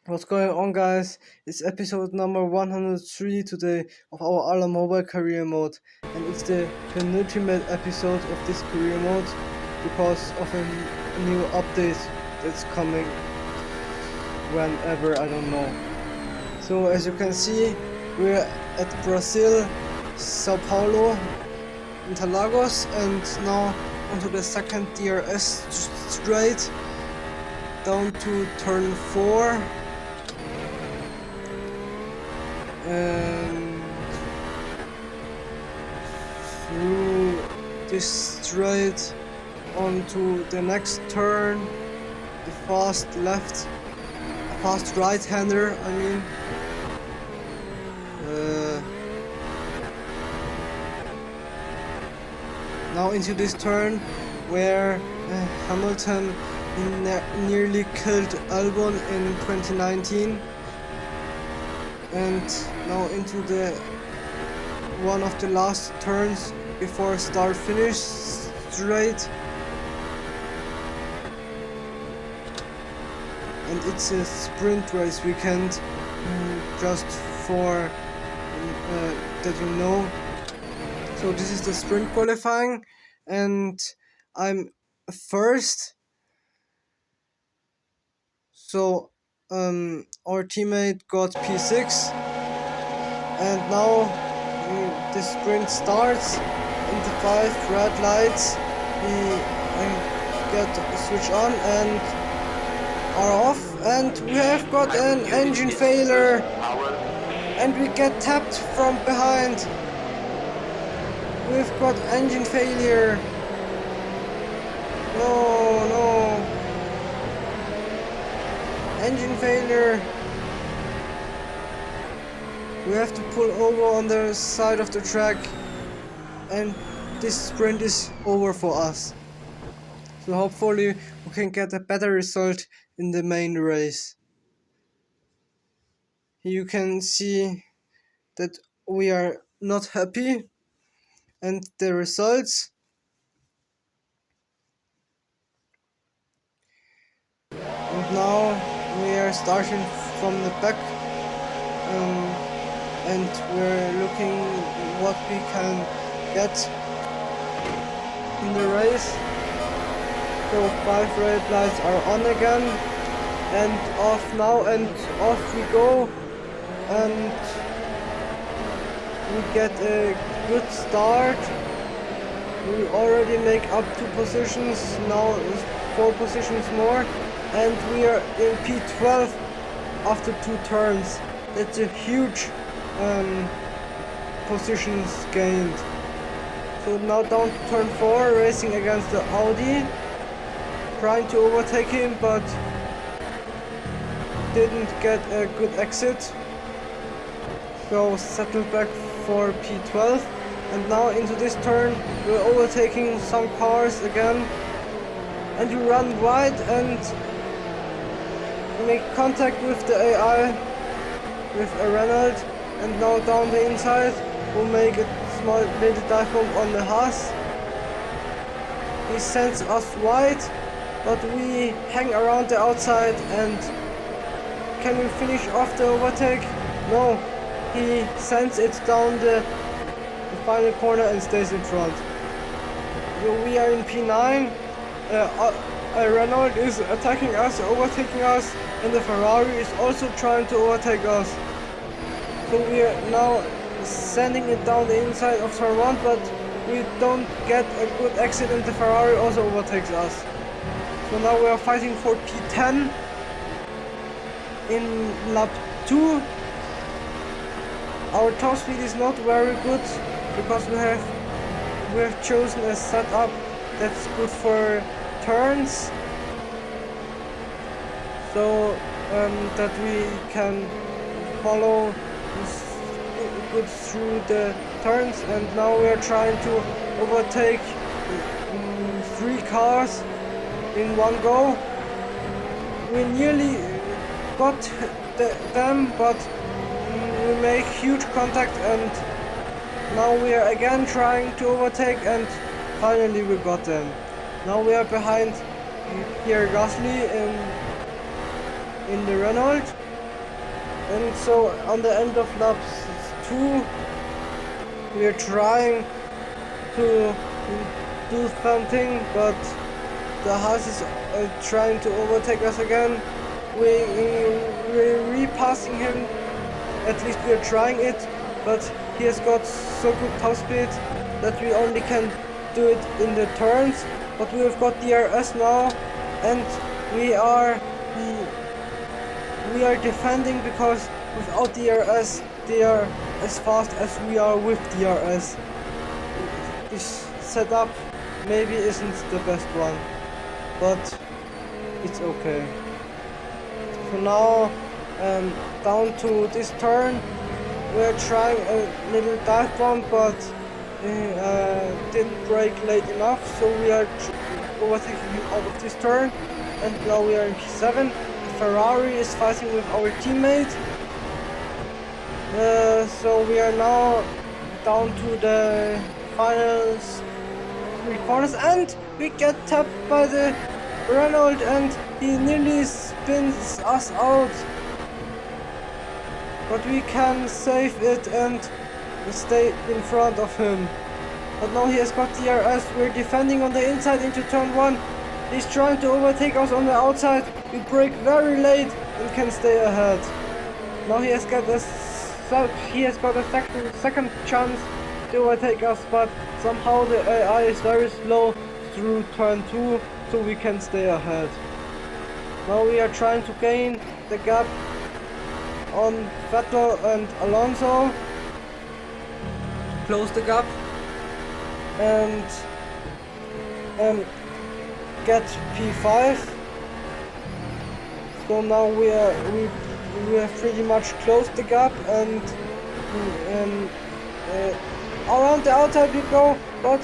What's going on, guys? It's episode number 103 today of our Ala Mobile career mode, and it's the penultimate episode of this career mode because of a new update that's coming whenever, I don't know. So as you can see, we're at Brazil, Sao Paulo, Interlagos, and now onto the second DRS straight down to turn 4. And through this straight onto the next turn, the fast right-hander, I mean. Now into this turn where Hamilton nearly killed Albon in 2019. And now into the one of the last turns before start finish straight, and it's a sprint race weekend, just for that you know. So this is the sprint qualifying, and I'm first. So our teammate got P6, and now the sprint starts. In the 5 red lights, we get switch on and are off, and we have got an engine failure, and we get tapped from behind. We've got engine failure. No. Engine failure. We have to pull over on the side of the track, and this sprint is over for us. So hopefully we can get a better result in the main race. Here you can see that we are not happy, and the results. And now we are starting from the back, and we're looking what we can get in the race. So 5 red lights are on again, and off now, and off we go, and we get a good start. We already make up 2 positions, now 4 positions more, and we are in P12 after 2 turns. That's a huge positions gained. So now down to turn 4, racing against the Audi, trying to overtake him, but didn't get a good exit. So settle back for P12, and now into this turn we're overtaking some cars again, and you run wide and make contact with the AI, with a Renault, and now down the inside we'll make a small little dive bomb on the Haas. He sends us wide, but we hang around the outside, and can we finish off the overtake? No, he sends it down the final corner and stays in front. So we are in P9. A Renault is attacking us, overtaking us, and the Ferrari is also trying to overtake us. So we are now sending it down the inside of turn 1, but we don't get a good exit, and the Ferrari also overtakes us. So now we are fighting for P10 in lap 2. Our top speed is not very good because we have chosen a setup that's good for turns, so that we can follow good through the turns. And now we are trying to overtake 3 cars in one go. We nearly got them, but we make huge contact, and now we are again trying to overtake, and finally we got them. Now we are behind Pierre Gasly in the Renault, And so on the end of lap 2, we are trying to do something, but the Haas is trying to overtake us again. We're repassing him, at least we are trying it, but he has got so good top speed that we only can do it in the turns. But we have got DRS now, and we are defending, because without DRS they are as fast as we are with DRS. This setup maybe isn't the best one, but it's okay. So now down to this turn, we're trying a little dive bomb, but didn't brake late enough, so we are overtaking him out of this turn, and now we are in P7. Ferrari is fighting with our teammate, so we are now down to the final 3 corners, and we get tapped by the Renault, and he nearly spins us out, but we can save it and stay in front of him. But now he has got DRS. We're defending on the inside into turn 1. He's trying to overtake us on the outside. We brake very late and can stay ahead. Now he has got a second chance to overtake us, but somehow the AI is very slow through turn 2, so we can stay ahead. Now we are trying to gain the gap on Vettel and Alonso, close the gap and get P5. So now we have pretty much closed the gap, and around the outside we go, but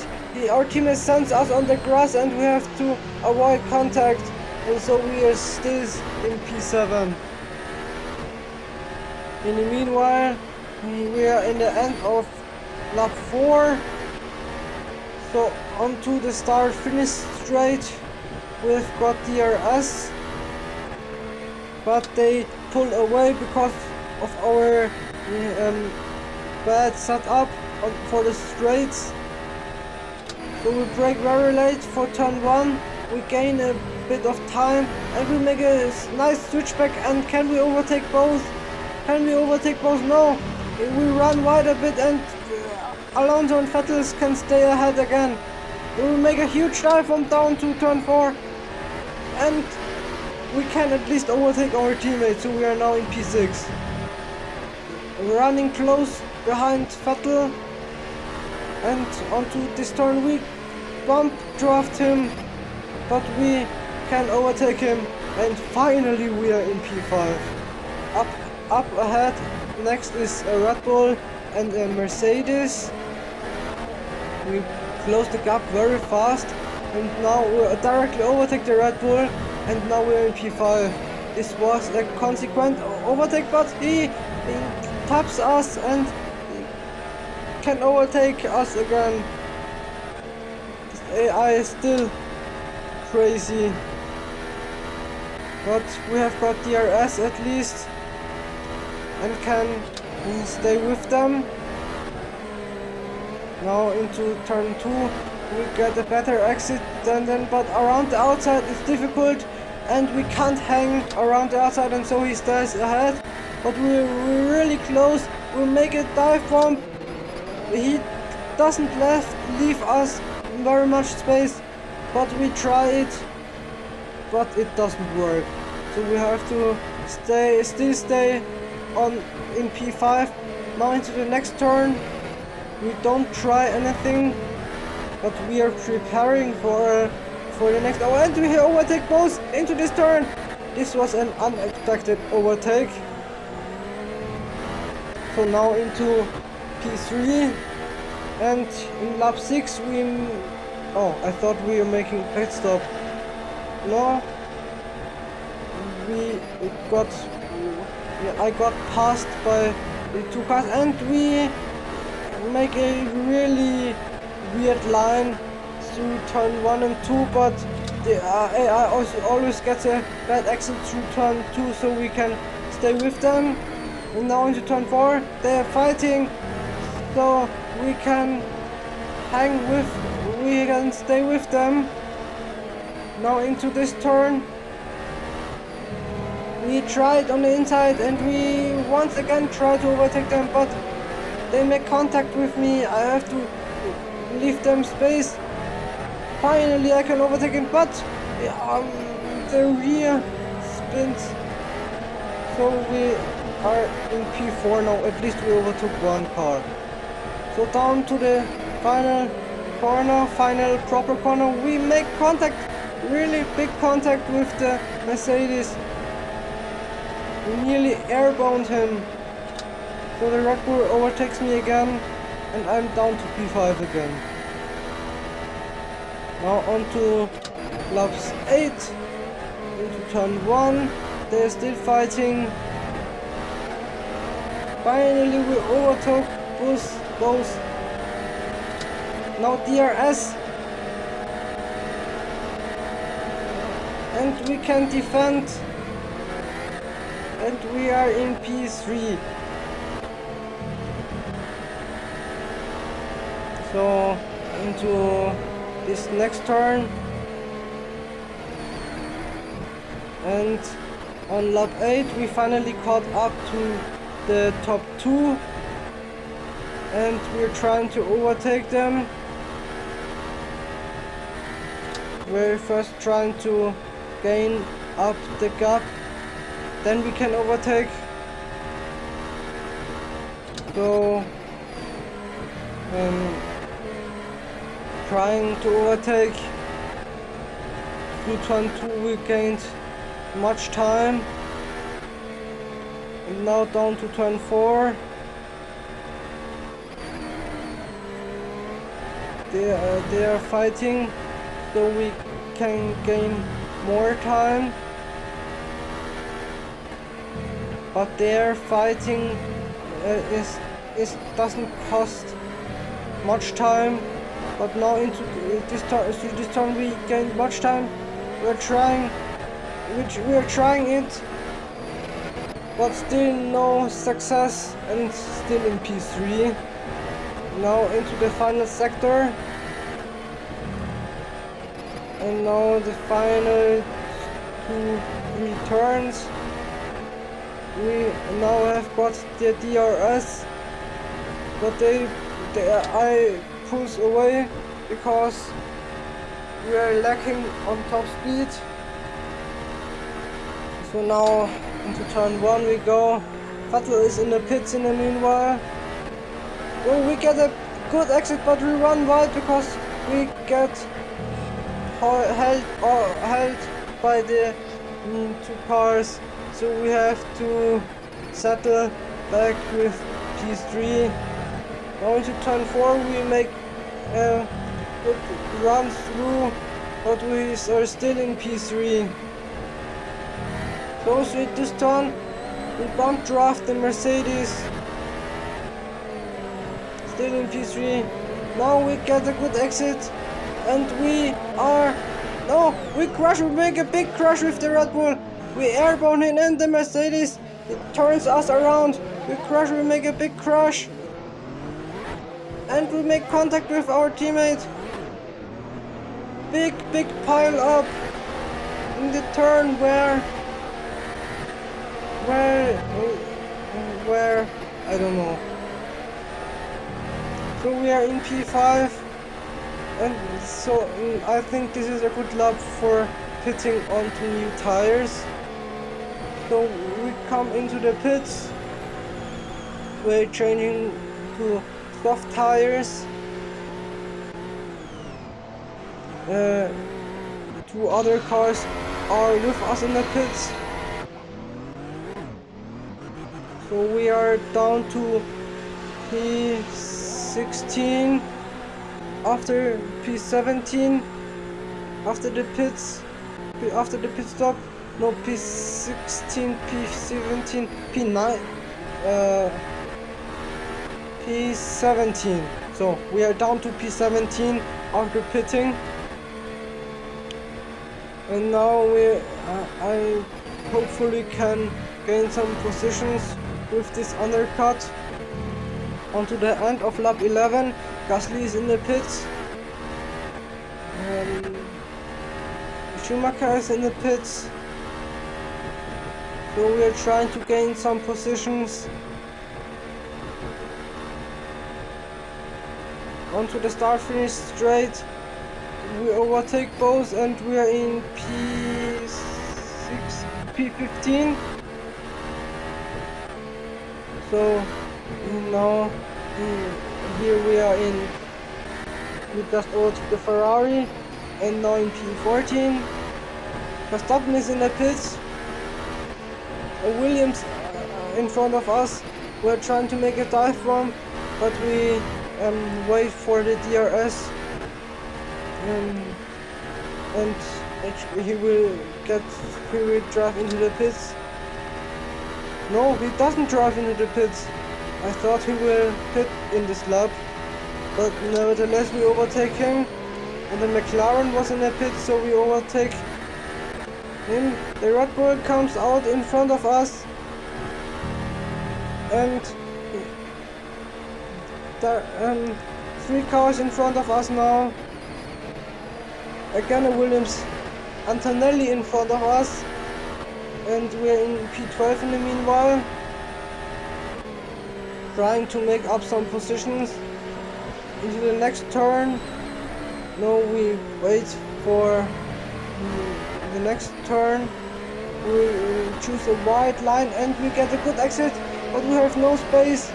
our teammate sends us on the grass and we have to avoid contact, and so we are still in P7. In the meanwhile, we are in the end of lap 4, so onto the start finish straight. We've got DRS, but they pull away because of our bad setup for the straights. So we brake very late for turn 1, we gain a bit of time and we make a nice switchback. And can we overtake both? Can we overtake both? No! We run wide a bit and Alonso and Vettel can stay ahead again. We will make a huge dive from down to turn 4 and we can at least overtake our teammates, so we are now in P6. Running close behind Vettel, and onto this turn we bump draft him, but we can overtake him, and finally we are in P5. Up ahead, next is a Red Bull and a Mercedes. We close the gap very fast, and now we directly overtake the Red Bull, and now we're in P5. This was a consequent overtake, but he taps us and can overtake us again. This AI is still crazy, but we have got DRS at least and can stay with them. Now into turn 2, we get a better exit than them, but around the outside it's difficult and we can't hang around the outside, and so he stays ahead. But we're really close. We make a dive bomb. He doesn't leave us very much space, but we try it, but it doesn't work. So we have to still stay in P5. Now into the next turn. We don't try anything, but we are preparing for the next hour, and we overtake both into this turn. This was an unexpected overtake. So now into P3, and in lap 6 I thought we were making pit stop. No, I got passed by the 2 cars, and we make a really weird line through turn 1 and 2, but the AI also always gets a bad exit through turn 2, so we can stay with them. And now into turn 4, they're fighting, so we can stay with them. Now into this turn, we tried on the inside and we once again try to overtake them, but they make contact with me. I have to leave them space. Finally I can overtake him, but the rear spins. So we are in P4 now. At least we overtook one car. So down to the final corner, final proper corner. We make contact, really big contact with the Mercedes. We nearly airbound him. So the Red Bull overtakes me again and I'm down to P5 again. Now on to laps 8, into turn 1, they're still fighting. Finally we overtook both. Now DRS. And we can defend. And we are in P3. So into this next turn, and on lap 8 we finally caught up to the top 2 and we're trying to overtake them. We're first trying to gain up the gap, then we can overtake. So trying to overtake. Through turn 2 we gained much time. And now down to turn 4. They are fighting, so we can gain more time. But their fighting doesn't cost much time. But now into this turn we gain much time. We're trying it, but still no success, and still in P3. Now into the final sector, and now the final 2-3 turns. We now have got the DRS, but I pulls away because we are lacking on top speed. So now into turn 1 we go. Vettel is in the pits in the meanwhile. Oh, we get a good exit, but we run wide because we get held by the 2 cars. So we have to settle back with P3. Now into turn 4 we make a good run through, but we are still in P3. So with this turn we bump draft the Mercedes, still in P3. Now we get a good exit and we crash, we make a big crash with the Red Bull. We airborne him and the Mercedes, it turns us around. We crash, we make a big crash. And we make contact with our teammate. Big pile up in the turn where I don't know. So we are in P5, and so I think this is a good lap for pitting onto new tires. So we come into the pits. We're changing to soft tires. 2 other cars are with us in the pits. So we are down to P16 after P17 after the pit stop. No, P16, P17, P9, P17. So we are down to P17 after pitting, and now I hopefully can gain some positions with this undercut onto the end of lap 11. Gasly is in the pits. Schumacher is in the pits. So we are trying to gain some positions onto the start finish straight. We overtake both and we are in P6, P15. So now here we are in, we just overtook the Ferrari and now in P14. Verstappen is in the pits. Williams in front of us. We're trying to make a dive bomb, but we wait for the DRS, and actually he will drive into the pits. No, he doesn't drive into the pits. I thought he will pit in this lap, but nevertheless we overtake him. And the McLaren was in the pits, so we overtake him. The Red Bull comes out in front of us, and there 3 cars in front of us now. Again a Williams, Antonelli in front of us, and we're in P12 in the meanwhile, trying to make up some positions into the next turn. No, we wait for the next turn. We choose a wide line and we get a good exit, but we have no space.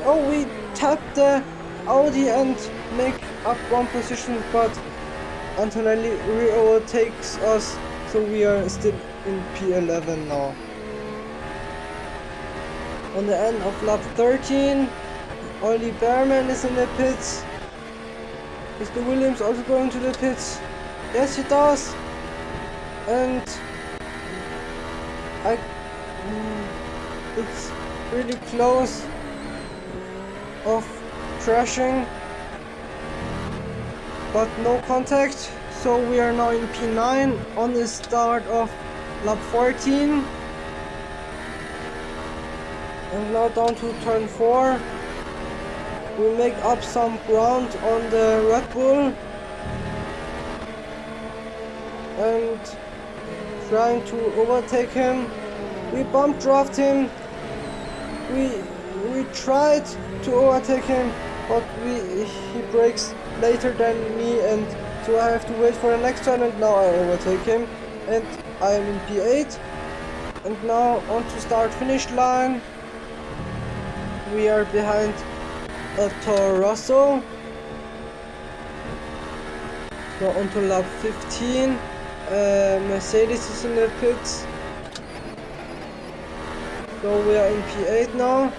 Oh, we tap the Audi and make up one position, but Antonelli re-overtakes us, so we are still in P11 now. On the end of lap 13, Ollie Behrman is in the pits. Is the Williams also going to the pits? Yes, he does. And it's really close of crashing, but no contact. So we are now in P9 on the start of lap 14. And now down to turn 4. We make up some ground on the Red Bull and trying to overtake him. We bump draft him. We tried to overtake him, but he brakes later than me, and so I have to wait for the next turn, and now I overtake him and I am in P8. And now on to start finish line. We are behind a Toro Rosso. So on to lap 15. Mercedes is in the pits. So we are in P8 now.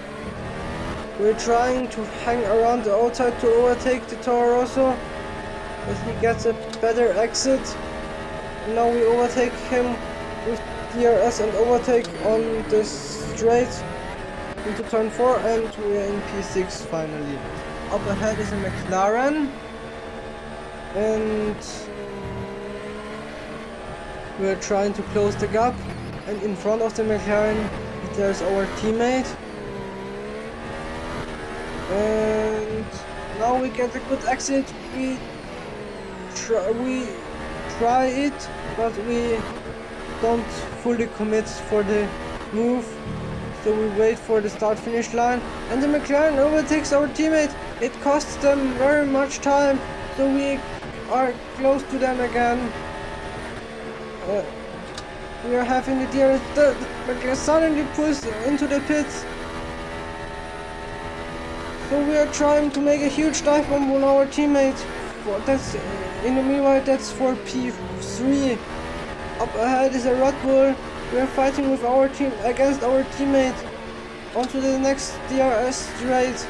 We're trying to hang around the outside to overtake the Toro Rosso, but he gets a better exit. Now we overtake him with DRS and overtake on the straight into turn 4, and we are in P6 finally. Up ahead is a McLaren, and we're trying to close the gap, and in front of the McLaren there's our teammate. And now we get a good exit. We try it, but we don't fully commit for the move. So we wait for the start finish line, and the McLaren overtakes our teammate. It costs them very much time, so we are close to them again. We are having the DRS. The McLaren suddenly pulls into the pits. So we are trying to make a huge dive bomb on our teammate. That's in the meanwhile, that's for P3. Up ahead is a Red Bull. We are fighting with our team against our teammate. Onto the next DRS straight.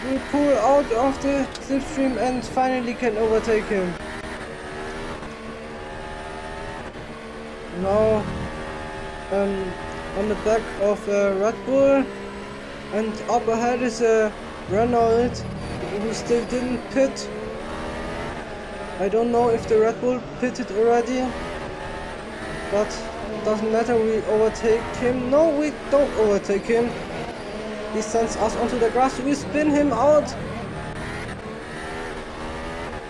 We pull out of the slipstream and finally can overtake him. Now on the back of a Red Bull, and up ahead is a Renault who still didn't pit. I don't know if the Red Bull pitted already, but doesn't matter, we overtake him. No, we don't overtake him. He sends us onto the grass, we spin him out.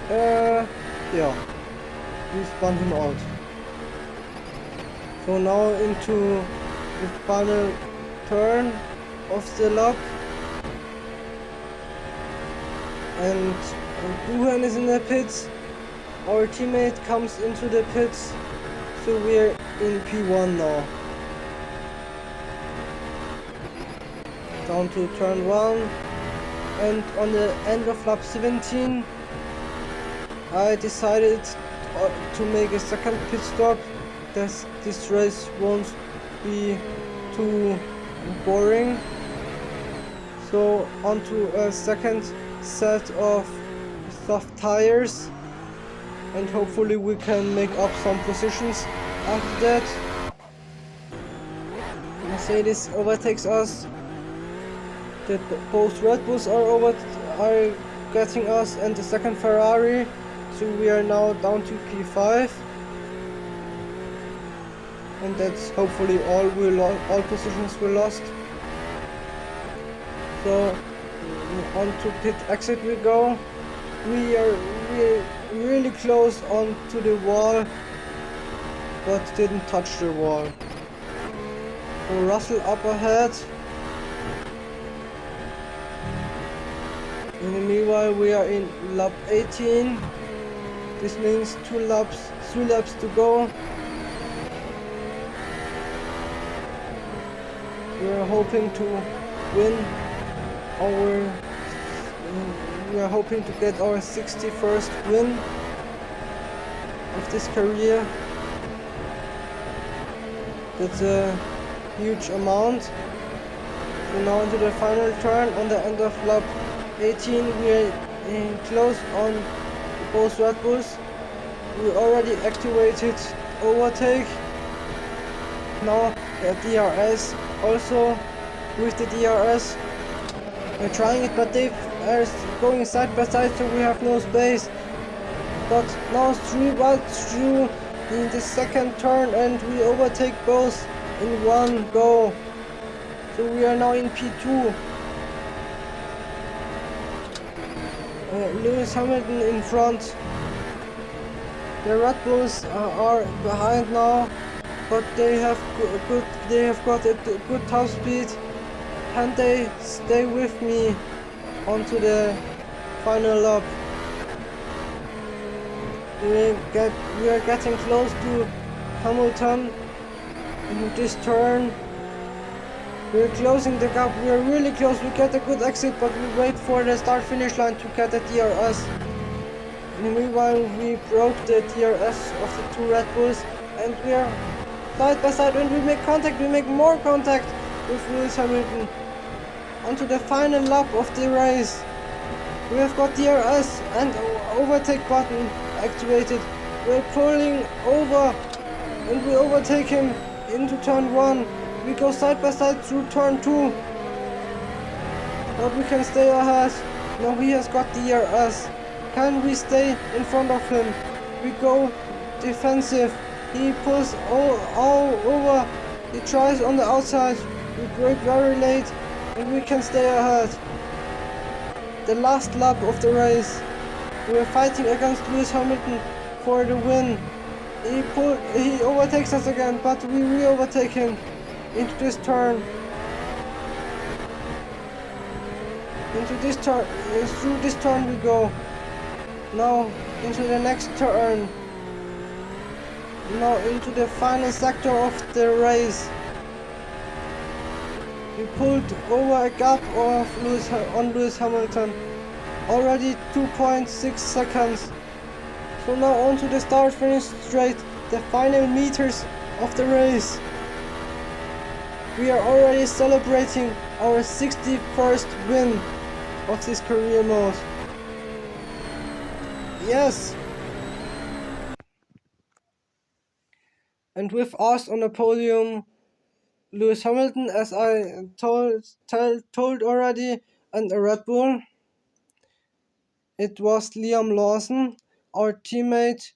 Yeah, we spun him out. So now into the final turn of the lap. And Duhan is in the pits. Our teammate comes into the pits. So we're in P1 now. Down to turn 1. And on the end of lap 17, I decided to make a second pit stop. This race won't be too boring. So onto a second set of soft tires, and hopefully we can make up some positions after that. Mercedes overtakes us. Both Red Bulls are getting us, and the second Ferrari. So we are now down to P5. And that's hopefully all positions we lost. So on to pit exit we go. We are really close onto the wall, but didn't touch the wall. So Russell up ahead. In the meanwhile we are in lap 18. This means 3 laps to go. We are hoping to win we are hoping to get our 61st win of this career. That's a huge amount. So now into the final turn on the end of lap 18, we are close on both Red Bulls. We already activated overtake. Now the DRS also. With the DRS we're trying it, but they are going side by side, so we have no space. But now 3 wide through in the second turn, and we overtake both in one go. So we are now in P2. Lewis Hamilton in front. The Red Bulls are behind now, but they have got a good top speed. Can they stay with me onto the final lap? We are getting close to Hamilton in this turn. We're closing the gap. We are really close. We get a good exit, but we wait for the start finish line to get the DRS. Meanwhile, we broke the DRS of the 2 Red Bulls, and we are side by side, and we make contact. We make more contact with Lewis Hamilton. Onto the final lap of the race. We have got DRS and overtake button activated. We're pulling over, and we overtake him into turn 1. We go side by side through turn 2. But we can stay ahead. Now he has got DRS. Can we stay in front of him? We go defensive. He pulls all over. He tries on the outside. We brake very late, and we can stay ahead. The last lap of the race. We are fighting against Lewis Hamilton for the win. He overtakes us again, but we re-overtake him into this turn. Through this turn we go. Now into the next turn. Now into the final sector of the race. We pulled over a gap of Lewis Hamilton. Already 2.6 seconds. So now on to the start finish straight, the final meters of the race. We are already celebrating our 61st win of this career mode. Yes! And with us on the podium, Lewis Hamilton, as I told already, and a Red Bull. It was Liam Lawson, our teammate,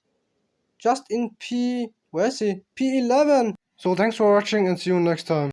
just in where is he? P11. So thanks for watching and see you next time.